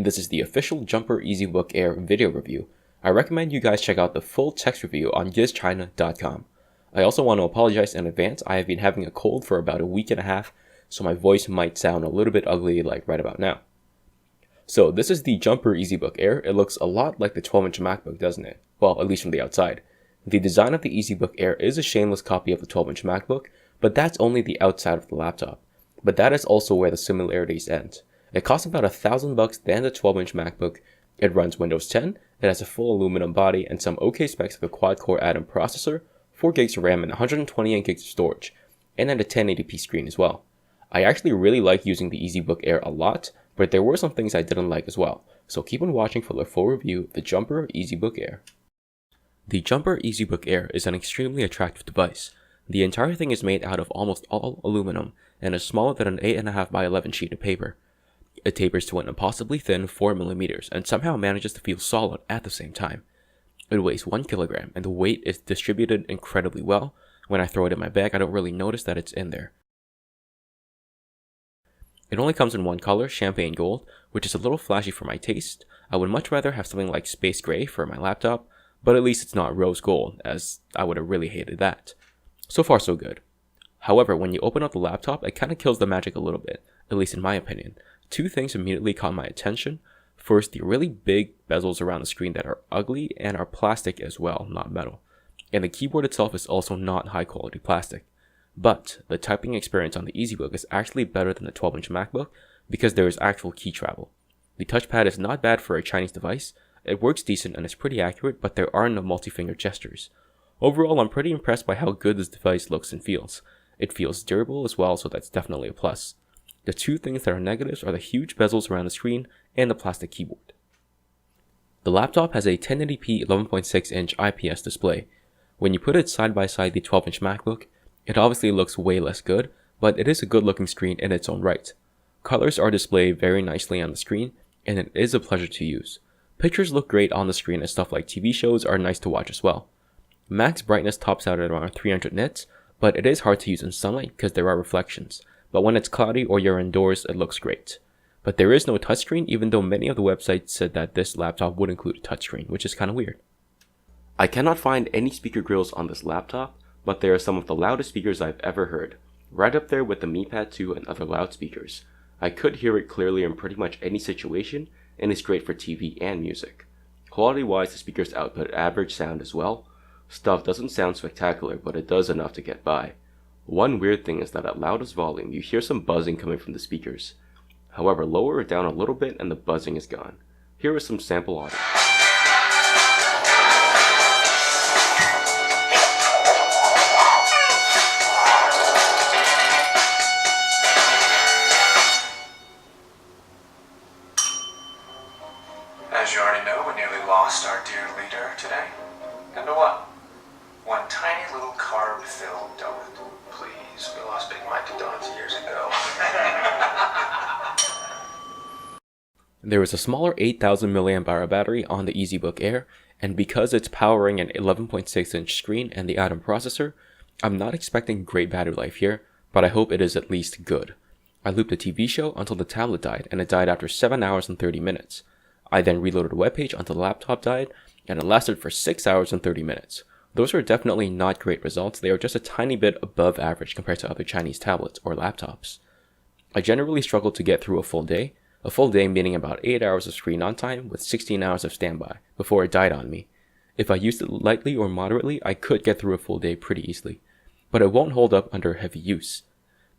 and this is the official Jumper EZBook Air video review. I recommend you guys check out the full text review on gizchina.com. I also want to apologize in advance. I have been having a cold for about a week and a half, so my voice might sound a little bit ugly like right about now. So this is the Jumper EZBook Air. It looks a lot like the 12-inch Macbook, doesn't it? Well, at least from the outside. The design of the EZBook Air is a shameless copy of the 12-inch MacBook, but that's only the outside of the laptop. But that is also where the similarities end. It costs about $1,000 than the 12-inch MacBook. It runs Windows 10, it has a full aluminum body and some okay specs of a quad-core Atom processor, 4GB of RAM and 128GB of storage, and then a 1080p screen as well. I actually really like using the EZBook Air a lot, but there were some things I didn't like as well, so keep on watching for the full review of the Jumper EZBook Air. The Jumper EZBook Air is an extremely attractive device. The entire thing is made out of almost all aluminum and is smaller than an 8.5 by 11 sheet of paper. It tapers to an impossibly thin 4mm and somehow manages to feel solid at the same time. It weighs 1 kilogram and the weight is distributed incredibly well. When I throw it in my bag, I don't really notice that it's in there. It only comes in one color, champagne gold, which is a little flashy for my taste. I would much rather have something like space gray for my laptop, but at least it's not rose gold, as I would have really hated that. So far so good. However, when you open up the laptop, it kind of kills the magic a little bit, at least in my opinion. Two things immediately caught my attention. First, the really big bezels around the screen that are ugly and are plastic as well, not metal. And the keyboard itself is also not high quality plastic. But the typing experience on the EZBook is actually better than the 12-inch MacBook because there is actual key travel. The touchpad is not bad for a Chinese device. It works decent and is pretty accurate, but there are no multi-finger gestures. Overall, I'm pretty impressed by how good this device looks and feels. It feels durable as well, so that's definitely a plus. The two things that are negatives are the huge bezels around the screen and the plastic keyboard. The laptop has a 1080p 11.6-inch IPS display. When you put it side by side the 12-inch MacBook, it obviously looks way less good, but it is a good looking screen in its own right. Colors are displayed very nicely on the screen, and it is a pleasure to use. Pictures look great on the screen and stuff like TV shows are nice to watch as well. Max brightness tops out at around 300 nits, but it is hard to use in sunlight because there are reflections. But when it's cloudy or you're indoors, it looks great. But there is no touchscreen, even though many of the websites said that this laptop would include a touchscreen, which is kind of weird. I cannot find any speaker grills on this laptop, but they are some of the loudest speakers I've ever heard, right up there with the Mi Pad 2 and other loudspeakers. I could hear it clearly in pretty much any situation, and it's great for TV and music. Quality-wise, the speakers output average sound as well. Stuff doesn't sound spectacular, but it does enough to get by. One weird thing is that at loudest volume, you hear some buzzing coming from the speakers. However, lower it down a little bit and the buzzing is gone. Here is some sample audio. As you already know, we nearly lost our dear leader today. And to what? One tiny little carb-filled donut. Please, we lost Big Mike to donuts years ago. There is a smaller 8000 mAh battery on the EZBook Air, and because it's powering an 11.6-inch screen and the Atom processor, I'm not expecting great battery life here, but I hope it is at least good. I looped a TV show until the tablet died, and it died after 7 hours and 30 minutes. I then reloaded a webpage until the laptop died, and it lasted for 6 hours and 30 minutes. Those are definitely not great results. They are just a tiny bit above average compared to other Chinese tablets or laptops. I generally struggle to get through a full day meaning about 8 hours of screen on time with 16 hours of standby before it died on me. If I used it lightly or moderately, I could get through a full day pretty easily, but it won't hold up under heavy use.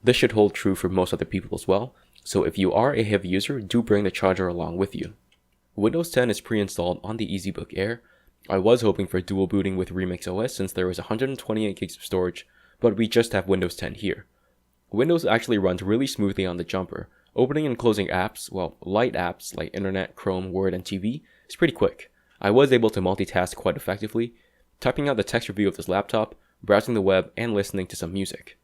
This should hold true for most other people as well, so if you are a heavy user, do bring the charger along with you. Windows 10 is pre-installed on the EZBook Air. I was hoping for dual booting with Remix OS since there was 128GB of storage, but we just have Windows 10 here. Windows actually runs really smoothly on the Jumper. Opening and closing apps, well, light apps like Internet, Chrome, Word, and TV, is pretty quick. I was able to multitask quite effectively, typing out the text review of this laptop, browsing the web, and listening to some music.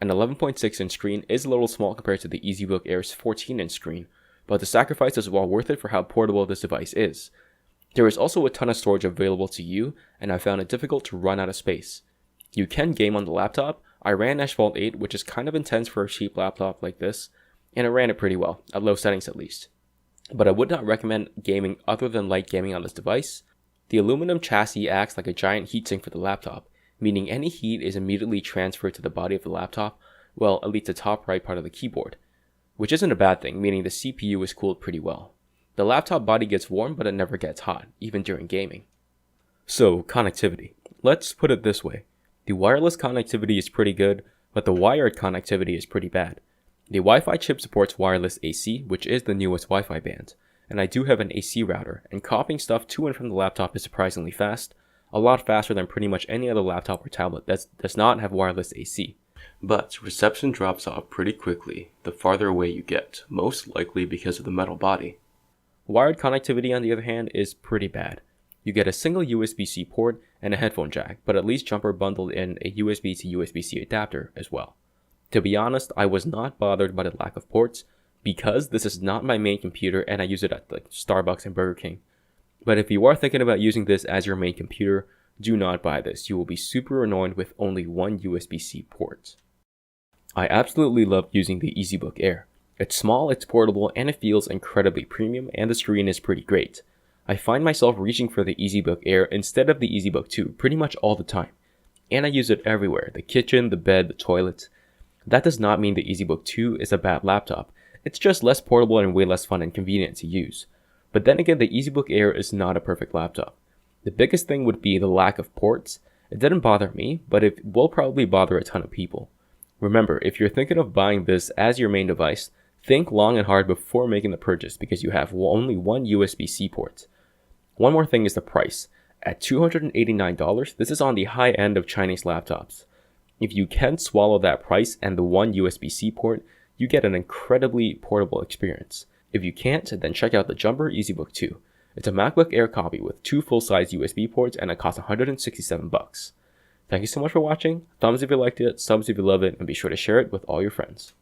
An 11.6-inch screen is a little small compared to the EZBook Air's 14-inch screen, but the sacrifice is well worth it for how portable this device is. There is also a ton of storage available to you, and I found it difficult to run out of space. You can game on the laptop. I ran Asphalt 8, which is kind of intense for a cheap laptop like this, and it ran it pretty well, at low settings at least. but I would not recommend gaming other than light gaming on this device. The aluminum chassis acts like a giant heatsink for the laptop, meaning any heat is immediately transferred to the body of the laptop, well, at least the top right part of the keyboard, which isn't a bad thing, meaning the CPU is cooled pretty well. The laptop body gets warm, but it never gets hot, even during gaming. So, connectivity. Let's put it this way. The wireless connectivity is pretty good, but the wired connectivity is pretty bad. The Wi-Fi chip supports wireless AC, which is the newest Wi-Fi band, and I do have an AC router, and copying stuff to and from the laptop is surprisingly fast, a lot faster than pretty much any other laptop or tablet that does not have wireless AC. But reception drops off pretty quickly the farther away you get, most likely because of the metal body. Wired connectivity, on the other hand, is pretty bad. You get a single USB-C port and a headphone jack, but at least Jumper bundled in a USB to USB-C adapter as well. To be honest, I was not bothered by the lack of ports, because this is not my main computer and I use it at like Starbucks and Burger King. But if you are thinking about using this as your main computer, do not buy this. You will be super annoyed with only one USB-C port. I absolutely love using the EZBook Air. It's small, it's portable, and it feels incredibly premium, and the screen is pretty great. I find myself reaching for the EZBook Air instead of the EZBook 2 pretty much all the time. And I use it everywhere, the kitchen, the bed, the toilet. That does not mean the EZBook 2 is a bad laptop. It's just less portable and way less fun and convenient to use. But then again, the EZBook Air is not a perfect laptop. The biggest thing would be the lack of ports. It didn't bother me, but it will probably bother a ton of people. Remember, if you're thinking of buying this as your main device, think long and hard before making the purchase because you have only one USB-C port. One more thing is the price. At $289, this is on the high end of Chinese laptops. If you can swallow that price and the one USB-C port, you get an incredibly portable experience. If you can't, then check out the Jumper EZBook 2. It's a MacBook Air copy with 2 full-size USB ports and it costs $167. Thank you so much for watching. Thumbs if you liked it, subs if you love it, and be sure to share it with all your friends.